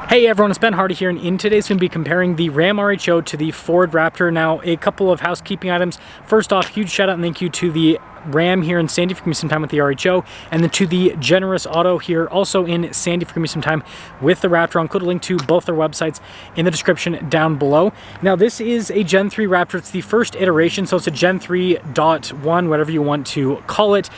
Hey everyone, it's Ben Hardy here, and in today's going to be comparing the Ram RHO to the Ford Raptor. Now, a couple of housekeeping items. First off, huge shout out and thank you to the Ram here in Sandy for giving me some time with the RHO, and then to the Generous Auto here also in Sandy for giving me some time with the Raptor. I'll include a link to both their websites in the description down below. Now, this is a Gen 3 Raptor. It's the first iteration, so it's a Gen 3.1, whatever you want to call it.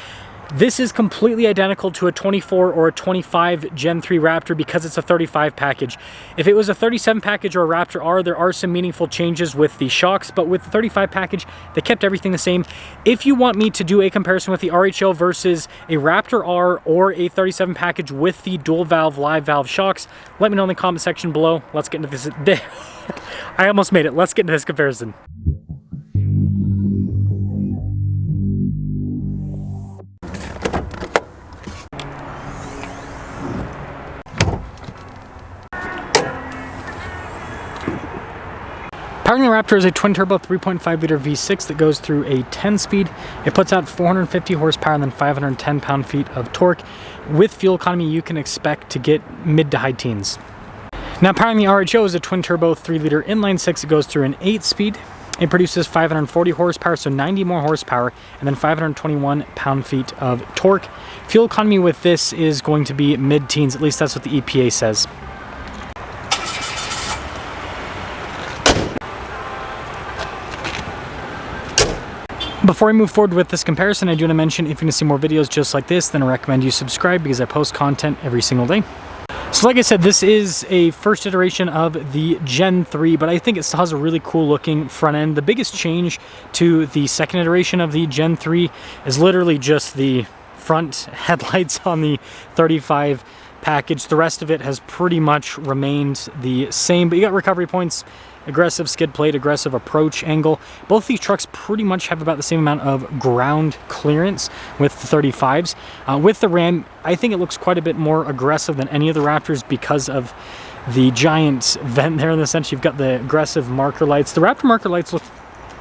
This is completely identical to a 24 or a 25 Gen 3 Raptor because it's a 35 package. If it was a 37 package or a Raptor R, there are some meaningful changes with the shocks, but with the 35 package, they kept everything the same. If you want me to do a comparison with the RHO versus a Raptor R or a 37 package with the dual valve live valve shocks, let me know in the comment section below. Let's get into this. I almost made it. Let's get into this comparison. Powering the Raptor is a twin-turbo 3.5-liter V6 that goes through a 10-speed. It puts out 450 horsepower and then 510 pound-feet of torque. With fuel economy, you can expect to get mid to high teens. Now, powering the RHO is a twin-turbo 3-liter inline-6 that goes through an 8-speed. It produces 540 horsepower, so 90 more horsepower, and then 521 pound-feet of torque. Fuel economy with this is going to be mid-teens, at least that's what the EPA says. Before I move forward with this comparison, I do want to mention if you're going to see more videos just like this, then I recommend you subscribe because I post content every single day. So like I said, this is a first iteration of the Gen 3, but I think it still has a really cool looking front end. The biggest change to the second iteration of the Gen 3 is literally just the front headlights on the 35 package. The rest of it has pretty much remained the same, but you got recovery points, aggressive skid plate, aggressive approach angle. Both these trucks pretty much have about the same amount of ground clearance with the 35s. With the Ram, I think it looks quite a bit more aggressive than any of the Raptors because of the giant vent there in the center. You've got the aggressive marker lights. The Raptor marker lights look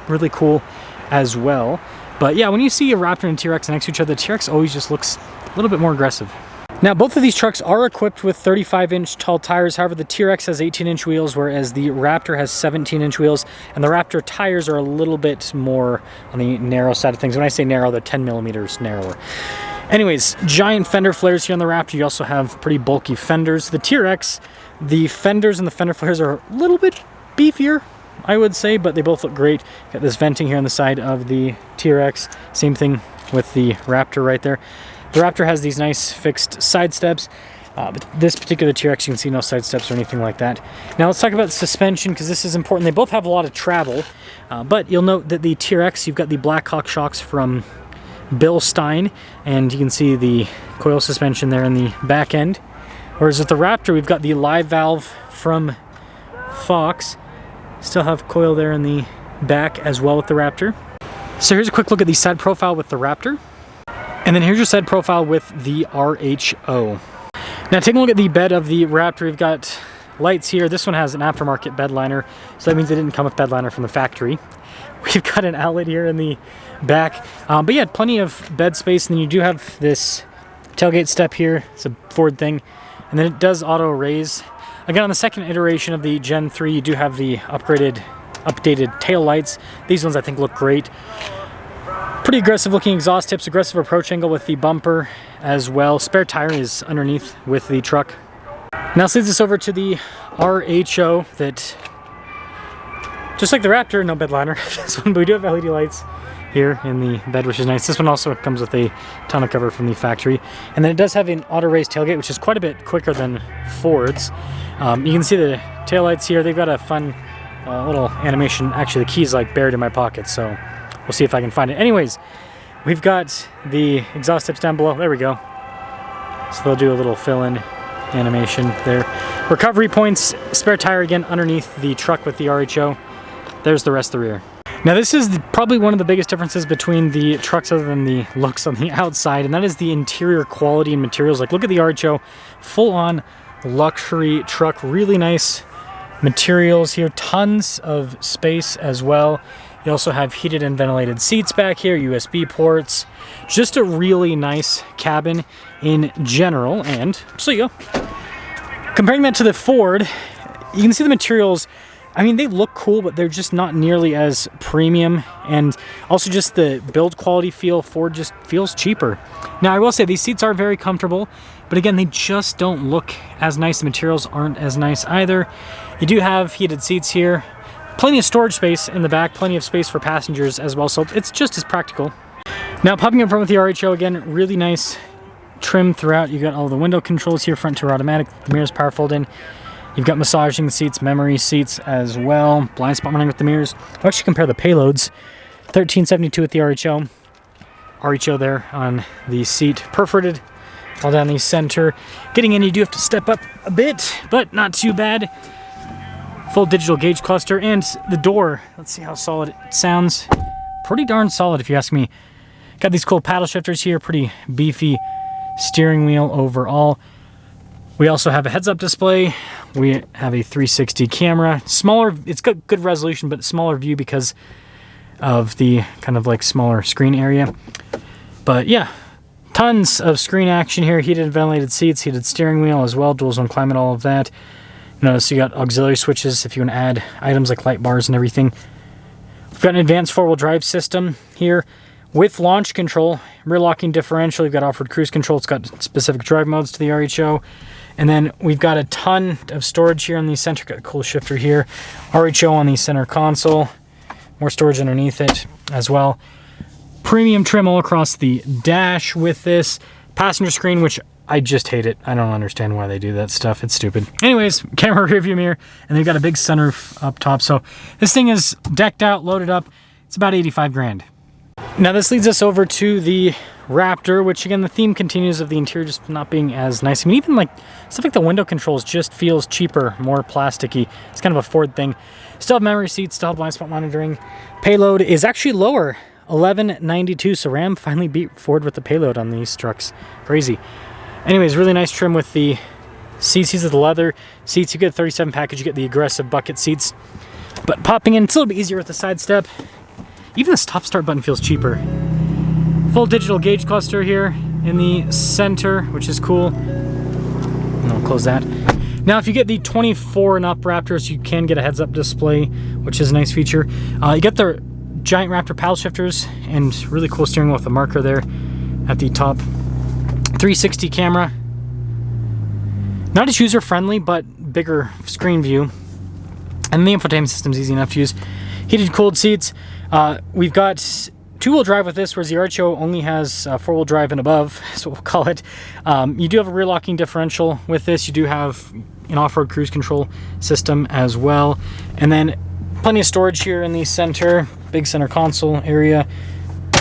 really cool as well. But yeah, when you see a Raptor and a T-Rex next to each other, the T-Rex always just looks a little bit more aggressive. Now, both of these trucks are equipped with 35-inch tall tires. However, the T-Rex has 18-inch wheels, whereas the Raptor has 17-inch wheels, and the Raptor tires are a little bit more on the narrow side of things. When I say narrow, they're 10 millimeters narrower. Anyways, giant fender flares here on the Raptor. You also have pretty bulky fenders. The T-Rex, the fenders and the fender flares are a little bit beefier, I would say, but they both look great. Got this venting here on the side of the T-Rex. Same thing with the Raptor right there. The Raptor has these nice fixed side steps, but this particular T-Rex, you can see no side steps or anything like that. Now let's talk about suspension, because this is important. They both have a lot of travel, but you'll note that the T-Rex, you've got the Blackhawk shocks from Bill Stein, and you can see the coil suspension there in the back end. Whereas with the Raptor, we've got the live valve from Fox. Still have coil there in the back as well with the Raptor. So here's a quick look at the side profile with the Raptor. And then here's your side profile with the RHO. Now taking a look at the bed of the Raptor, we've got lights here. This one has an aftermarket bed liner, so that means it didn't come with bed liner from the factory. We've got an outlet here in the back, but yeah, plenty of bed space. And then you do have this tailgate step here. It's a Ford thing. And then it does auto raise. Again, on the second iteration of the Gen 3, you do have the updated tail lights. These ones I think look great. Pretty aggressive looking exhaust tips, aggressive approach angle with the bumper as well. Spare tire is underneath with the truck. Now this leads us over to the RHO that, just like the Raptor, no bed liner. This one, but we do have LED lights here in the bed, which is nice. This one also comes with a tonneau cover from the factory. And then it does have an auto raise tailgate, which is quite a bit quicker than Ford's. You can see the taillights here. They've got a fun little animation. Actually, the key's like buried in my pocket, so we'll see if I can find it. Anyways, we've got the exhaust tips down below. There we go. So they'll do a little fill-in animation there. Recovery points, spare tire again underneath the truck with the RHO. There's the rest of the rear. Now this is probably one of the biggest differences between the trucks other than the looks on the outside, and that is the interior quality and materials. Like, look at the RHO, full-on luxury truck, really nice materials here, tons of space as well. You also have heated and ventilated seats back here, USB ports, just a really nice cabin in general. And so you go. Comparing that to the Ford, you can see the materials. I mean, they look cool, but they're just not nearly as premium, and also just the build quality feel. Ford just feels cheaper. Now, I will say these seats are very comfortable, but again, they just don't look as nice. The materials aren't as nice either. You do have heated seats here, plenty of storage space in the back, plenty of space for passengers as well, so it's just as practical. Now, popping up front with the RHO, again, really nice trim throughout. You got all the window controls here, front to automatic, the mirrors power fold in. You've got massaging seats, memory seats as well, blind spot mounting with the mirrors. I'll actually compare the payloads. $13.72 with the RHO. RHO there on the seat, perforated all down the center. Getting in, you do have to step up a bit, but not too bad. Full digital gauge cluster, and the door, let's see how solid it sounds. Pretty darn solid if you ask me. Got these cool paddle shifters here, pretty beefy steering wheel overall. We also have a heads-up display. We have a 360 camera. Smaller, it's got good resolution, but smaller view because of the kind of like smaller screen area. But yeah, tons of screen action here. Heated and ventilated seats, heated steering wheel as well, dual zone climate, all of that. Notice you got auxiliary switches if you want to add items like light bars and everything. We've got an advanced four-wheel drive system here with launch control, rear locking differential. You've got off-road cruise control. It's got specific drive modes to the RHO. And then we've got a ton of storage here on the center. Got a cool shifter here. RHO on the center console. More storage underneath it as well. Premium trim all across the dash with this. Passenger screen, which I just hate it. I don't understand why they do that stuff. It's stupid. Anyways, camera rear view mirror. And they've got a big sunroof up top. So this thing is decked out, loaded up. It's about 85 grand. Now this leads us over to the Raptor, which again, the theme continues of the interior just not being as nice. I mean, even like stuff like the window controls just feels cheaper, more plasticky. It's kind of a Ford thing. Still have memory seats, still have blind spot monitoring. Payload is actually lower, $11.92. So Ram finally beat Ford with the payload on these trucks. Crazy. Anyways, really nice trim with the seats. These are the leather seats. You get a 37 package, you get the aggressive bucket seats. But popping in, it's a little bit easier with the side step. Even the stop start button feels cheaper. Full digital gauge cluster here in the center, which is cool. And I'll close that. Now, if you get the 24 and up Raptors, you can get a heads-up display, which is a nice feature. You get the giant Raptor paddle shifters and really cool steering wheel with a marker there at the top. 360 camera. Not as user-friendly, but bigger screen view. And the infotainment system's easy enough to use. Heated, cooled seats. We've got two-wheel drive with this, whereas the RHO only has four-wheel drive and above, is what we'll call it. You do have a rear locking differential with this. You do have an off-road cruise control system as well. And then plenty of storage here in the center, big center console area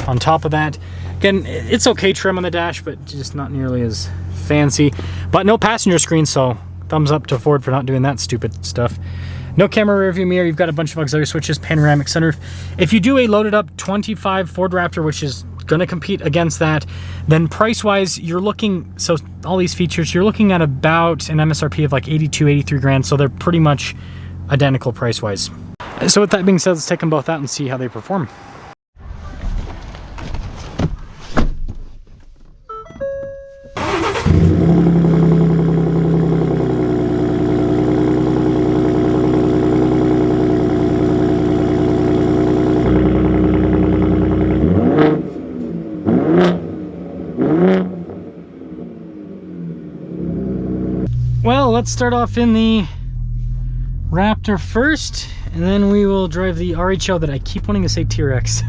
on top of that. Again, it's okay trim on the dash, but just not nearly as fancy. But no passenger screen, so thumbs up to Ford for not doing that stupid stuff. No camera rear view mirror. You've got a bunch of auxiliary switches, panoramic sunroof. If you do a loaded up 25 Ford Raptor, which is going to compete against that, then price wise, you're looking, so all these features, you're looking at about an MSRP of like 82, 83 grand. So they're pretty much identical price wise. So with that being said, let's take them both out and see how they perform. Well, let's start off in the Raptor first, and then we will drive the RHO that I keep wanting to say T-Rex.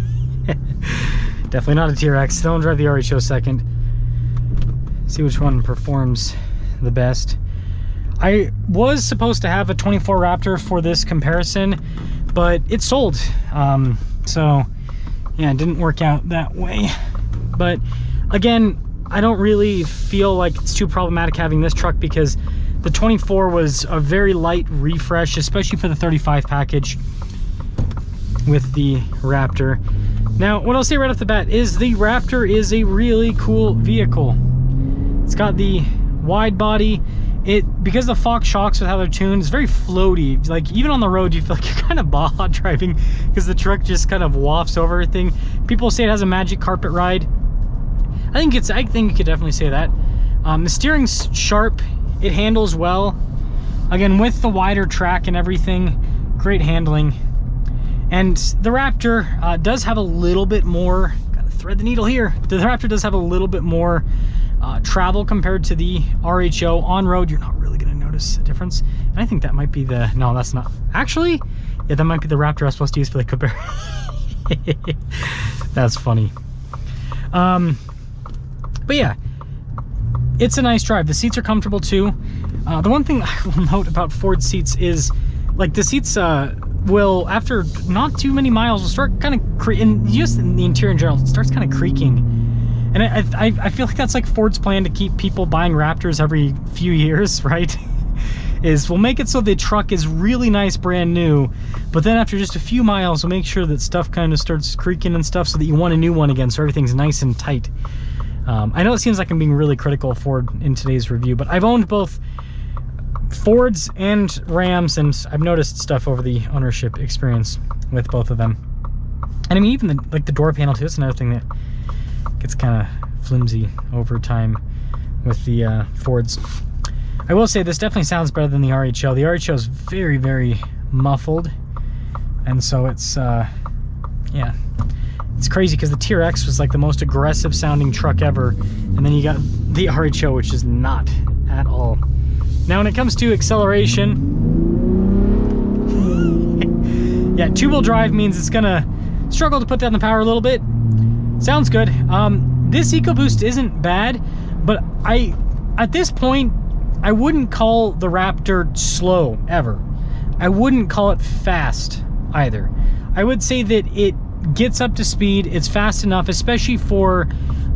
Definitely not a T-Rex. Then we'll drive the RHO second. See which one performs the best. I was supposed to have a 24 Raptor for this comparison, but it sold. So yeah, it didn't work out that way. But again, I don't really feel like it's too problematic having this truck because the 24 was a very light refresh, especially for the 35 package with the Raptor. Now, what I'll say right off the bat is the Raptor is a really cool vehicle. It's got the wide body. Because the Fox shocks with how they're tuned, it's very floaty. Like even on the road, you feel like you're kind of Baja driving because the truck just kind of wafts over everything. People say it has a magic carpet ride. I think you could definitely say that. The steering's sharp. It handles well. Again, with the wider track and everything, great handling. And the Raptor does have a little bit more, gotta thread the needle here, the Raptor does have a little bit more travel compared to the RHO. On road, you're not really gonna notice a difference. And I think that might be the, no, that's not, actually, yeah, that might be the Raptor I was supposed to use for the compare. That's funny. But yeah, it's a nice drive. The seats are comfortable too. The one thing I will note about Ford seats is, like, the seats will, after not too many miles, will start kind of and just in the interior in general, it starts kind of creaking. And I feel like that's like Ford's plan to keep people buying Raptors every few years, right? Is we'll make it so the truck is really nice, brand new, but then after just a few miles, we'll make sure that stuff kind of starts creaking and stuff so that you want a new one again, so everything's nice and tight. I know it seems like I'm being really critical of Ford in today's review, but I've owned both Fords and Rams, and I've noticed stuff over the ownership experience with both of them. And I mean, even the door panel too, that's another thing that gets kind of flimsy over time with the Fords. I will say this definitely sounds better than the RHO. The RHO is very, very muffled, and so it's yeah, it's crazy because the TRX was like the most aggressive sounding truck ever, and then you got the RHO, which is not at all. Now when it comes to acceleration, yeah, two-wheel drive means it's gonna struggle to put down the power a little bit. Sounds good. This EcoBoost isn't bad, but at this point, I wouldn't call the Raptor slow, ever. I wouldn't call it fast, either. I would say that it gets up to speed, it's fast enough, especially for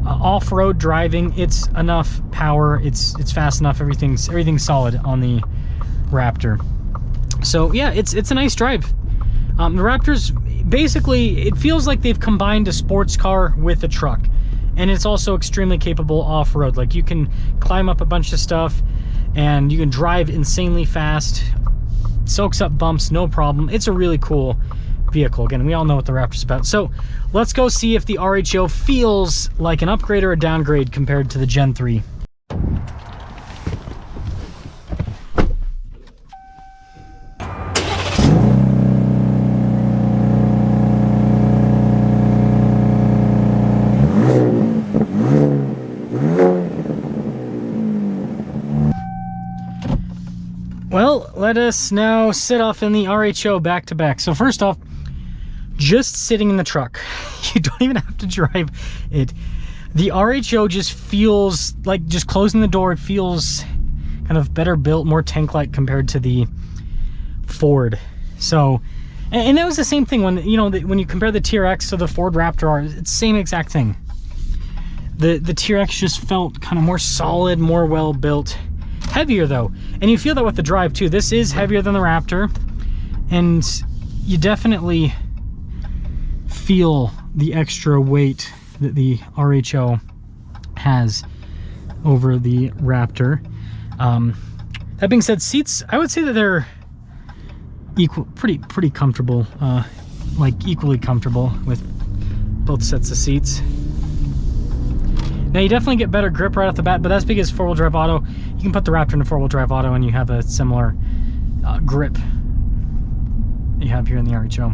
off-road driving. It's enough power, it's fast enough, everything's solid on the Raptor. So yeah, it's a nice drive. The Raptor's, basically, it feels like they've combined a sports car with a truck. And it's also extremely capable off-road. Like, you can climb up a bunch of stuff, and you can drive insanely fast, soaks up bumps, no problem. It's a really cool vehicle. Again, we all know what the Raptor's about. So let's go see if the RHO feels like an upgrade or a downgrade compared to the Gen 3. Well, let us now sit off in the RHO back to back. So first off, just sitting in the truck, you don't even have to drive it. The RHO just feels like, just closing the door, it feels kind of better built, more tank-like compared to the Ford. So, and that was the same thing when, you know, when you compare the TRX to the Ford Raptor, it's the same exact thing. The TRX just felt kind of more solid, more well built. Heavier though, and you feel that with the drive too. This is heavier than the Raptor, and you definitely feel the extra weight that the RHO has over the Raptor. That being said, seats, I would say that they're pretty comfortable, like equally comfortable with both sets of seats. Now you definitely get better grip right off the bat, but that's because four-wheel drive auto. You can put the Raptor into four-wheel drive auto and you have a similar grip that you have here in the RHO.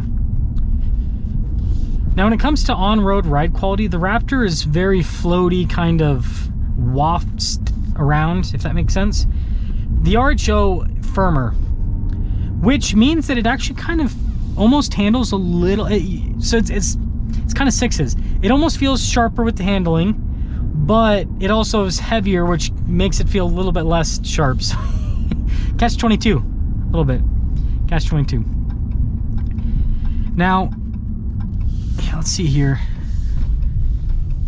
Now when it comes to on-road ride quality, the Raptor is very floaty, kind of wafts around, if that makes sense. The RHO firmer, which means that it actually kind of almost handles a little, so it's kind of sixes. It almost feels sharper with the handling, but it also is heavier, which makes it feel a little bit less sharp. So Catch-22, a little bit. Catch-22. Now, yeah, let's see here.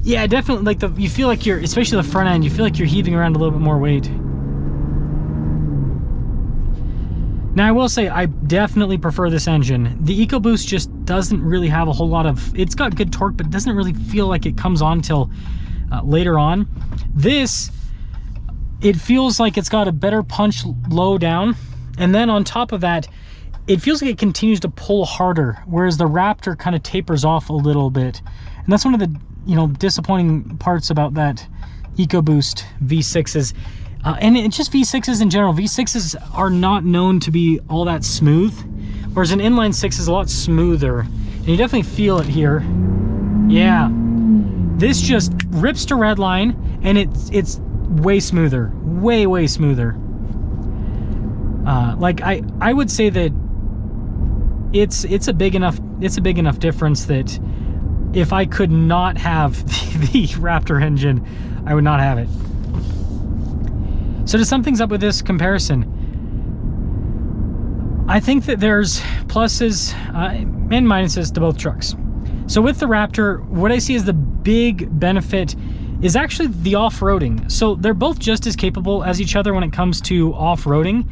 Yeah, definitely, like you feel like you're, especially the front end, you feel like you're heaving around a little bit more weight. Now, I will say, I definitely prefer this engine. The EcoBoost just doesn't really have a whole lot of, it's got good torque, but it doesn't really feel like it comes on till later on. This, it feels like it's got a better punch low down, and then on top of that, it feels like it continues to pull harder, whereas the Raptor kind of tapers off a little bit. And that's one of the, you know, disappointing parts about that EcoBoost V6 is And it's just V6s in general. V6s are not known to be all that smooth, whereas an inline six is a lot smoother. And you definitely feel it here. Yeah. This just rips to red line, and it's way smoother. Way smoother. Like I would say that it's a big enough difference that if I could not have the Raptor engine, I would not have it. So to sum things up with this comparison, I think that there's pluses and minuses to both trucks. So with the Raptor, what I see as the big benefit is actually the off-roading. So they're both just as capable as each other when it comes to off-roading.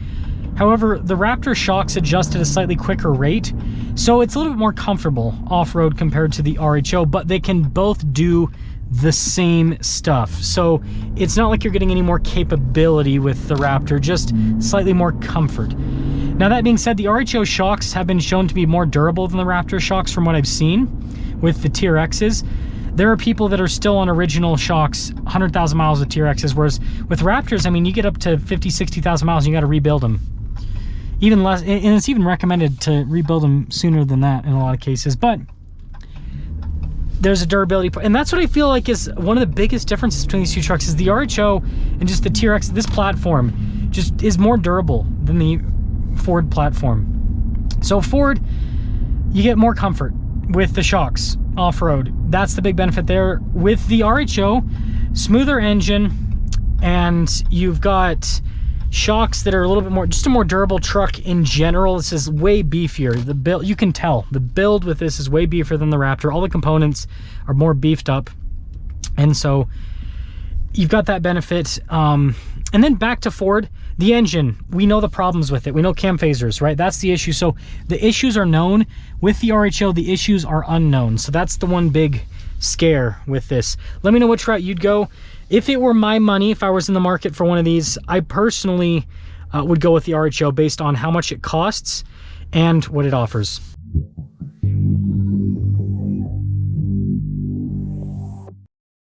However, the Raptor shocks adjust at a slightly quicker rate, so it's a little bit more comfortable off-road compared to the RHO, but they can both do the same stuff. So it's not like you're getting any more capability with the Raptor, just slightly more comfort. Now that being said, the RHO shocks have been shown to be more durable than the Raptor shocks from what I've seen with the TRXs. There are people that are still on original shocks, 100,000 miles with TRXs, whereas with Raptors, I mean, you get up to 50, 60,000 miles and you got to rebuild them. Even less, and it's even recommended to rebuild them sooner than that in a lot of cases, but there's a durability, and that's what I feel like is one of the biggest differences between these two trucks is the RHO and just the TRX. This platform just is more durable than the Ford platform. So Ford, you get more comfort with the shocks off-road. That's the big benefit there. With the RHO, smoother engine, and you've got shocks that are a little bit more, just a more durable truck in general. This is way beefier. The build, you can tell the build with this is way beefier than the Raptor. All the components are more beefed up, and so you've got that benefit. And then back to Ford, the engine, we know the problems with it. We know cam phasers, right? That's the issue. So the issues are known. With the RHO, the issues are unknown. So that's the one big scare with this. Let me know which route you'd go. If it were my money, if I was in the market for one of these, I personally would go with the RHO based on how much it costs and what it offers.